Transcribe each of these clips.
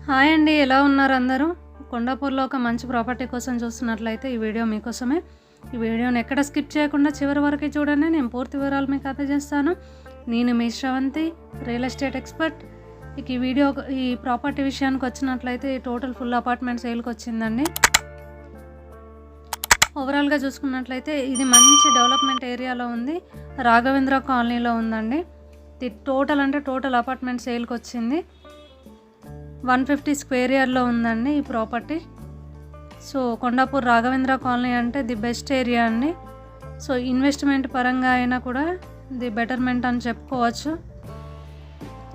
Hi అండి, ఎలా ఉన్నారు అందరూ? కొండాపూర్లో ఒక మంచి ప్రాపర్టీ కోసం చూస్తున్నట్లయితే ఈ వీడియో మీకోసమే. ఈ వీడియోని ఎక్కడ స్కిప్ చేయకుండా చివరి వరకు చూడండి. నేను పూర్తి వివరాలు మీకు అందజేస్తాను. నేను మీ శ్రవంతి, రియల్ ఎస్టేట్ ఎక్స్పర్ట్. ఇక ఈ ప్రాపర్టీ విషయానికి వచ్చినట్లయితే టోటల్ ఫుల్ అపార్ట్మెంట్ సేల్కి వచ్చిందండి. ఓవరాల్గా చూసుకున్నట్లయితే ఇది మంచి డెవలప్మెంట్ ఏరియాలో ఉంది. రాఘవేంద్ర కాలనీలో ఉందండి. ఇది టోటల్ అపార్ట్మెంట్ సేల్కి వచ్చింది. 150 స్క్వేర్ యార్డ్లో ఉందండి ఈ property. So Kondapur Raghavendra colony అంటే ది బెస్ట్ ఏరియా అండి. సో ఇన్వెస్ట్మెంట్ పరంగా అయినా కూడా ది బెటర్మెంట్ అని చెప్పుకోవచ్చు.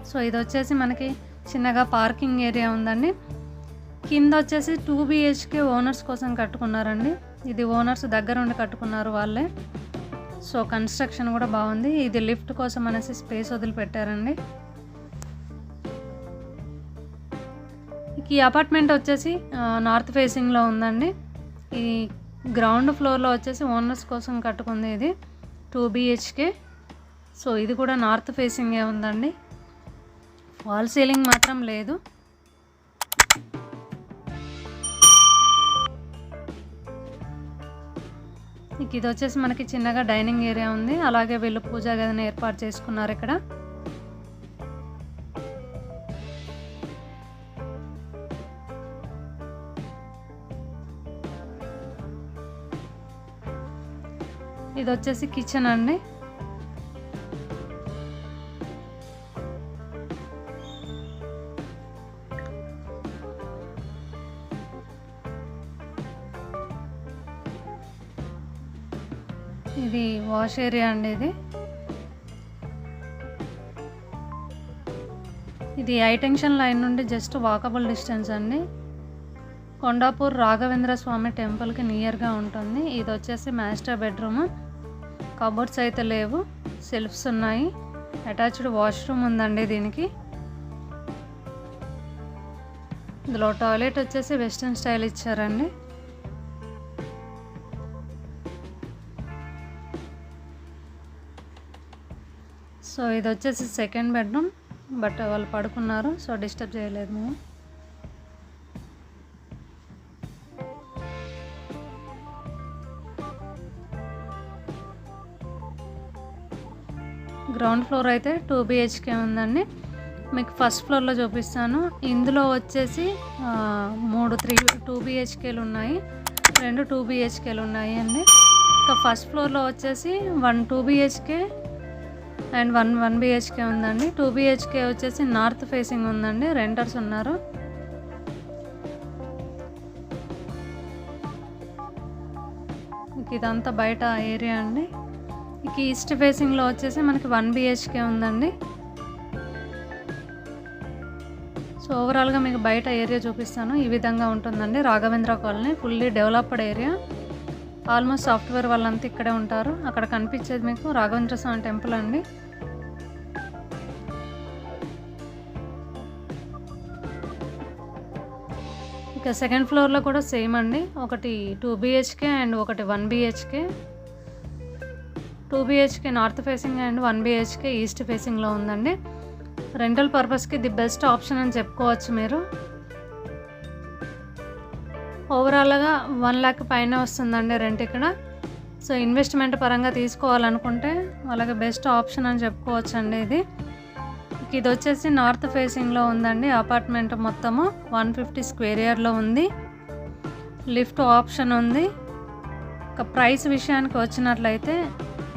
సో ఇది వచ్చేసి మనకి చిన్నగా పార్కింగ్ ఏరియా ఉందండి. కింద వచ్చేసి 2 BHK ఓనర్స్ కోసం కట్టుకున్నారండి. ఇది ఓనర్స్ దగ్గర ఉండి కట్టుకున్నారు వాళ్ళే. సో కన్స్ట్రక్షన్ కూడా బాగుంది. ఇది లిఫ్ట్ కోసం అనేసి స్పేస్ వదిలిపెట్టారండి. ఈ అపార్ట్మెంట్ వచ్చేసి నార్త్ ఫేసింగ్లో ఉందండి. ఈ గ్రౌండ్ ఫ్లోర్లో వచ్చేసి ఓనర్స్ కోసం కట్టుకుంది. ఇది 2 BHK. సో ఇది కూడా నార్త్ ఫేసింగే ఉందండి. వాల్ సీలింగ్ మాత్రం లేదు. ఇది వచ్చేసి మనకి చిన్నగా డైనింగ్ ఏరియా ఉంది. అలాగే వీళ్ళు పూజా గదిని ఏర్పాటు చేసుకున్నారు ఇక్కడ. ఇది వచ్చేసి కిచెన్ అండి. ఇది వాష్ ఏరియా అండి. ఇది హైటెన్షన్ లైన్ నుండి జస్ట్ వాకబుల్ డిస్టెన్స్ అండి. కొండాపూర్ రాఘవేంద్ర స్వామి టెంపుల్కి నియర్గా ఉంటుంది. ఇది వచ్చేసి మాస్టర్ బెడ్రూమ్. కబోర్డ్స్ అయితే లేవు, సెల్ఫ్స్ ఉన్నాయి. అటాచ్డ్ వాష్రూమ్ ఉందండి దీనికి. ఇందులో టాయిలెట్ వచ్చేసి వెస్ట్రన్ స్టైల్ ఇచ్చారండి. సో ఇది వచ్చేసి సెకండ్ బెడ్రూమ్. బట్ వాళ్ళు పడుకున్నారు, సో డిస్టర్బ్ చేయలేదు మేము. గ్రౌండ్ ఫ్లోర్ అయితే 2 BHK ఉందండి. మీకు ఫస్ట్ ఫ్లోర్లో చూపిస్తాను. ఇందులో వచ్చేసి 2 BHKలు ఉన్నాయి, 2 BHKలు ఉన్నాయి అండి. ఇంకా ఫస్ట్ ఫ్లోర్లో వచ్చేసి 2 BHK అండ్ 1 BHK ఉందండి. 2 BHK వచ్చేసి నార్త్ ఫేసింగ్ ఉందండి. రెంటర్స్ ఉన్నారు. ఇదంతా బయట ఏరియా అండి. ఇక ఈస్ట్ ఫేసింగ్లో వచ్చేసి మనకి 1 BHK ఉందండి. సో ఓవరాల్గా మీకు బయట ఏరియా చూపిస్తాను. ఈ విధంగా ఉంటుందండి Raghavendra colony. Fully developed area. Almost software వాళ్ళంతా ఇక్కడే ఉంటారు. అక్కడ కనిపించేది మీకు రాఘవేంద్ర స్వామి టెంపుల్ అండి. ఇక సెకండ్ ఫ్లోర్లో కూడా సేమ్ అండి. ఒకటి 2 BHK అండ్ ఒకటి 1 BHK. 2 BHK north facing and 1 BHK east ఫేసింగ్లో ఉందండి. రెంటల్ పర్పస్కి ది బెస్ట్ ఆప్షన్ అని చెప్పుకోవచ్చు మీరు. ఓవరాల్గా 1 lakh పైన వస్తుందండి రెంట్ ఇక్కడ. సో ఇన్వెస్ట్మెంట్ పరంగా తీసుకోవాలనుకుంటే అలాగే బెస్ట్ ఆప్షన్ అని చెప్పుకోవచ్చు అండి ఇది. ఇది వచ్చేసి నార్త్ ఫేసింగ్లో ఉందండి. అపార్ట్మెంట్ మొత్తము 150 స్క్వేర్ యార్డ్లో ఉంది. లిఫ్ట్ ఆప్షన్ ఉంది. ఇక ప్రైస్ విషయానికి వచ్చినట్లయితే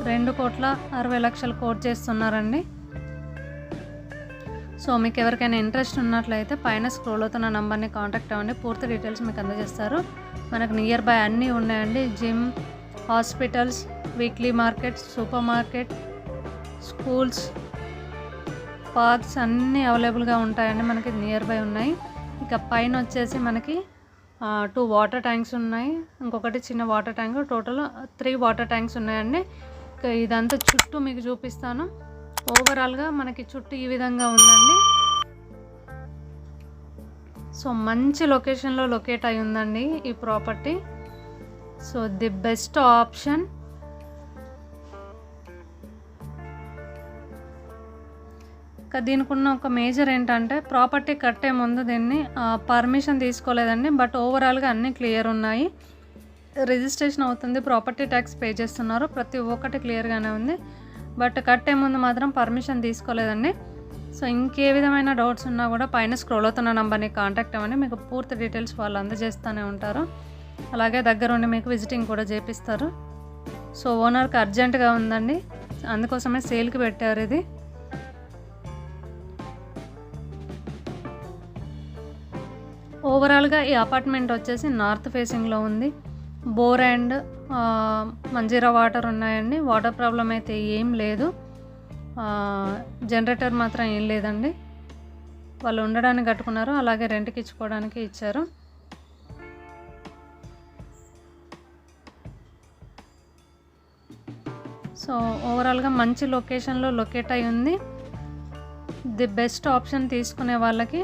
2,60,00,000 కోట్ చేస్తున్నారండి. సో మీకు ఎవరికైనా ఇంట్రెస్ట్ ఉన్నట్లయితే పైన స్క్రోల్ అవుతున్న నంబర్ని కాంటాక్ట్ అవ్వండి. పూర్తి డీటెయిల్స్ మీకు అందజేస్తారు. మనకు నియర్ బై అన్నీ ఉన్నాయండి. Gym, hospitals, weekly market, super market, schools, parks అన్నీ అవైలబుల్గా ఉంటాయండి. మనకి నియర్ బై ఉన్నాయి. ఇక పైన వచ్చేసి మనకి 2 వాటర్ ట్యాంక్స్ ఉన్నాయి. ఇంకొకటి చిన్న water tank. Total 3 water tanks ఉన్నాయండి. ఇదంతా చుట్టూ మీకు చూపిస్తాను. ఓవరాల్గా మనకి చుట్టూ ఈ విధంగా ఉందండి. సో మంచి లొకేషన్లో లొకేట్ అయి ఉందండి ఈ property. So the best option. దీనికి ఉన్న ఒక మేజర్ ఏంటంటే ప్రాపర్టీ కట్టే ముందు దీన్ని పర్మిషన్ తీసుకోలేదండి. బట్ ఓవరాల్గా అన్నీ క్లియర్ ఉన్నాయి. రిజిస్ట్రేషన్ అవుతుంది, ప్రాపర్టీ ట్యాక్స్ పే చేస్తున్నారు, ప్రతి ఒక్కటి క్లియర్గానే ఉంది. బట్ కట్టే ముందు మాత్రం పర్మిషన్ తీసుకోలేదండి. సో ఇంకే విధమైన డౌట్స్ ఉన్నా కూడా పైన స్క్రోల్ అవుతున్న నెంబర్ని కాంటాక్ట్ అవ్వండి. మీకు పూర్తి డీటెయిల్స్ వాళ్ళు అందజేస్తూనే ఉంటారు. అలాగే దగ్గరుండి మీకు విజిటింగ్ కూడా చేపిస్తారు. సో ఓనర్కి అర్జెంటుగా ఉందండి, అందుకోసమే సేల్కి పెట్టారు ఇది. ఓవరాల్గా ఈ అపార్ట్మెంట్ వచ్చేసి నార్త్ ఫేసింగ్లో ఉంది. బోర్ అండ్ మంజీరా వాటర్ ఉన్నాయండి. వాటర్ ప్రాబ్లం అయితే ఏం లేదు. జనరేటర్ మాత్రం ఏం లేదండి. వాళ్ళు ఉండడానికి కట్టుకున్నారు, అలాగే రెంట్కి ఇచ్చుకోవడానికి ఇచ్చారు. సో ఓవరాల్గా మంచి లొకేషన్లో లొకేట్ అయి ఉంది. ది బెస్ట్ ఆప్షన్ తీసుకునే వాళ్ళకి.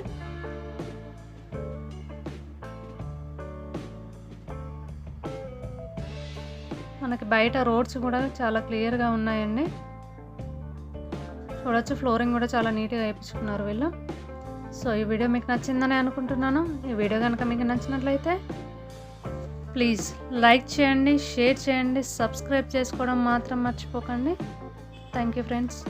మనకి బయట రోడ్స్ కూడా చాలా క్లియర్గా ఉన్నాయండి. చూడొచ్చు, ఫ్లోరింగ్ కూడా చాలా నీట్గా వేయించుకున్నారు వీళ్ళు. సో ఈ వీడియో మీకు నచ్చిందని అనుకుంటున్నాను. ఈ వీడియో కనుక మీకు నచ్చినట్లయితే ప్లీజ్ లైక్ చేయండి, షేర్ చేయండి, సబ్స్క్రైబ్ చేసుకోవడం మాత్రం మర్చిపోకండి. Thank you friends.